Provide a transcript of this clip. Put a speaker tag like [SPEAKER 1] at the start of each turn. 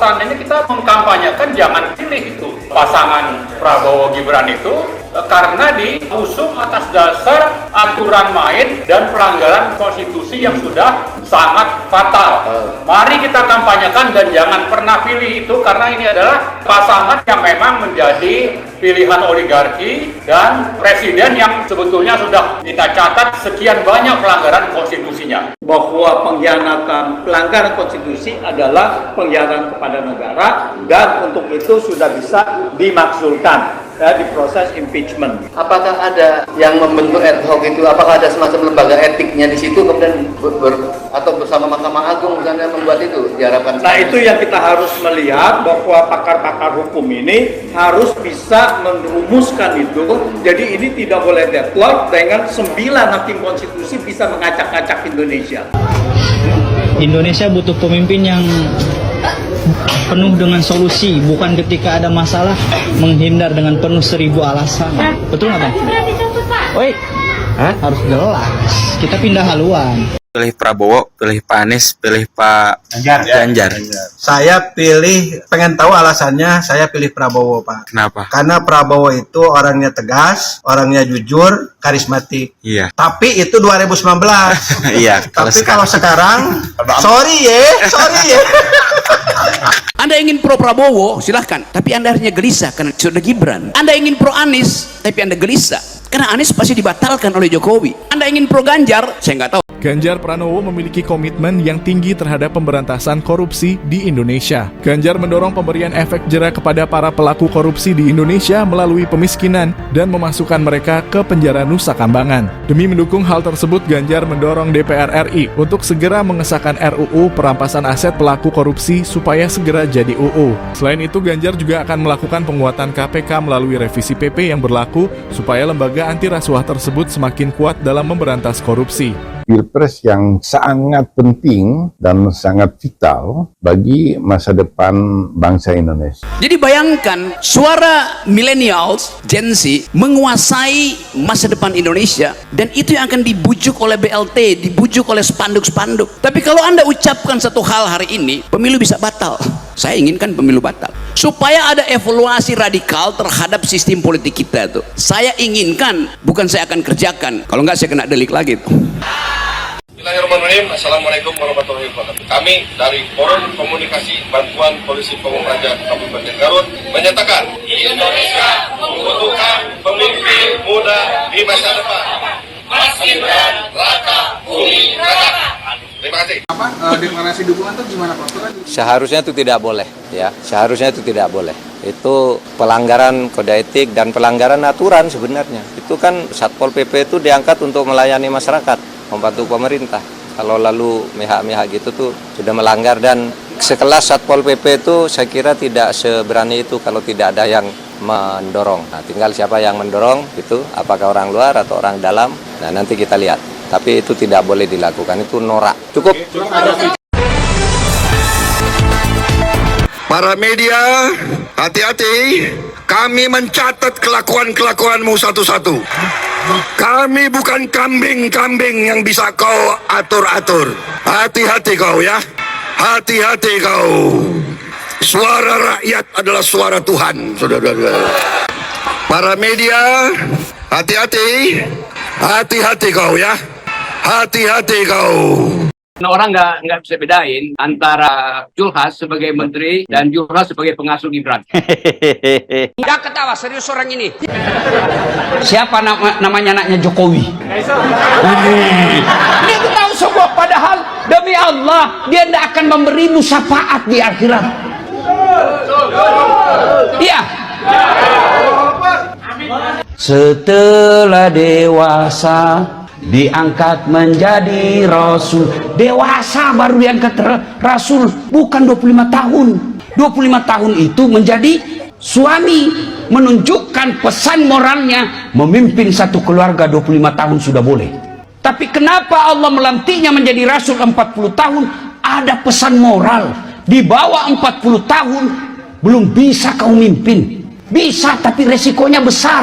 [SPEAKER 1] pesan ini kita mengkampanyekan jangan pilih itu pasangan Prabowo Gibran itu karena diusung atas dasar aturan main dan pelanggaran konstitusi yang sudah sangat fatal. Mari kita kampanyekan dan jangan pernah pilih itu karena ini adalah pasangan yang memang menjadi pilihan oligarki dan presiden yang sebetulnya sudah kita catat sekian banyak pelanggaran konstitusinya.
[SPEAKER 2] Bahwa pelanggaran konstitusi adalah pengkhianatan kepada negara dan untuk itu sudah bisa dimakzulkan di proses impeachment.
[SPEAKER 3] Apakah ada yang membentuk ad hoc itu? Apakah ada semacam lembaga etiknya di situ kemudian atau bersama Mahkamah Agung misalnya membuat itu diharapkan?
[SPEAKER 2] Nah itu yang kita harus melihat bahwa pakar-pakar hukum ini harus bisa merumuskan itu. Jadi ini tidak boleh deadlock dengan 9 hakim konstitusi bisa mengacak-acak Indonesia.
[SPEAKER 4] Indonesia butuh pemimpin yang penuh dengan solusi, bukan ketika ada masalah menghindar dengan penuh 1000 alasan. Betul nggak, Bang? Woi, harus jelas. Kita pindah haluan.
[SPEAKER 5] Pilih Prabowo, pilih Pak Anies, pilih Pak Ganjar.
[SPEAKER 6] Saya pilih, pengen tahu alasannya, saya pilih Prabowo, Pak.
[SPEAKER 5] Kenapa?
[SPEAKER 6] Karena Prabowo itu orangnya tegas, orangnya jujur, karismatik.
[SPEAKER 5] Iya.
[SPEAKER 6] Tapi itu 2019.
[SPEAKER 5] Iya.
[SPEAKER 6] Tapi kalau sekarang, sorry ya.
[SPEAKER 7] Anda ingin pro Prabowo, silahkan. Tapi Anda hanya gelisah karena sudah Gibran. Anda ingin pro Anies, tapi Anda gelisah karena Anies pasti dibatalkan oleh Jokowi. Anda ingin pro Ganjar, saya nggak tahu.
[SPEAKER 8] Ganjar Pranowo memiliki komitmen yang tinggi terhadap pemberantasan korupsi di Indonesia. Ganjar mendorong pemberian efek jera kepada para pelaku korupsi di Indonesia melalui pemiskinan dan memasukkan mereka ke penjara Nusa Kambangan. Demi mendukung hal tersebut, Ganjar mendorong DPR RI untuk segera mengesahkan RUU perampasan aset pelaku korupsi supaya segera jadi UU. Selain itu, Ganjar juga akan melakukan penguatan KPK melalui revisi PP yang berlaku supaya lembaga anti rasuah tersebut semakin kuat dalam memberantas korupsi.
[SPEAKER 9] Pilpres yang sangat penting dan sangat vital bagi masa depan bangsa Indonesia.
[SPEAKER 7] Jadi bayangkan suara millennials, Gen Z menguasai masa depan Indonesia dan itu yang akan dibujuk oleh BLT, dibujuk oleh spanduk-spanduk. Tapi kalau Anda ucapkan satu hal hari ini, pemilu bisa batal. Saya inginkan pemilu batal. Supaya ada evaluasi radikal terhadap sistem politik kita tuh. Saya inginkan, bukan saya akan kerjakan. Kalau enggak saya kena delik lagi tuh.
[SPEAKER 10] Bismillahirrahmanirrahim. Assalamualaikum warahmatullahi wabarakatuh. Kami dari Forum Komunikasi Bantuan Polisi Pamung Praja Kabupaten Garut menyatakan Indonesia membutuhkan pemimpin muda di masa depan. Mas Gibran, Raka, Bumi Raka. Terima kasih.
[SPEAKER 11] Deklarasi dukungan itu gimana, Pak?
[SPEAKER 3] Seharusnya itu tidak boleh, ya. Seharusnya itu tidak boleh. Itu pelanggaran kode etik dan pelanggaran aturan sebenarnya. Itu kan Satpol PP itu diangkat untuk melayani masyarakat, membantu pemerintah. Kalau lalu mihak-mihak gitu tuh sudah melanggar, dan sekelas Satpol PP itu saya kira tidak seberani itu kalau tidak ada yang mendorong. Nah, tinggal siapa yang mendorong itu, apakah orang luar atau orang dalam. Nah, nanti kita lihat. Tapi itu tidak boleh dilakukan, itu norak. Cukup.
[SPEAKER 10] Para media, hati-hati. Kami mencatat kelakuan-kelakuanmu satu-satu. Kami bukan kambing-kambing yang bisa kau atur-atur. Hati-hati kau ya. Hati-hati kau. Suara rakyat adalah suara Tuhan, saudara-saudara. Para media, hati-hati. Hati-hati kau ya. Hati-hati kau.
[SPEAKER 12] Nah, orang nggak bisa bedain antara Julhas sebagai menteri dan Julhas sebagai pengasuh Gibran.
[SPEAKER 7] Jangan ketawa, serius orang ini. Siapa namanya anaknya Jokowi? Dia tahu semua, padahal demi Allah dia tidak akan memberimu syafaat di akhirat. Iya. Setelah dewasa diangkat menjadi rasul. Dewasa baru diangkat rasul, bukan 25 tahun. 25 tahun itu menjadi suami, menunjukkan pesan moralnya. Memimpin satu keluarga 25 tahun sudah boleh. Tapi kenapa Allah melantiknya menjadi rasul 40 tahun? Ada pesan moral. Di bawah 40 tahun belum bisa kau mimpin. Bisa, tapi resikonya besar.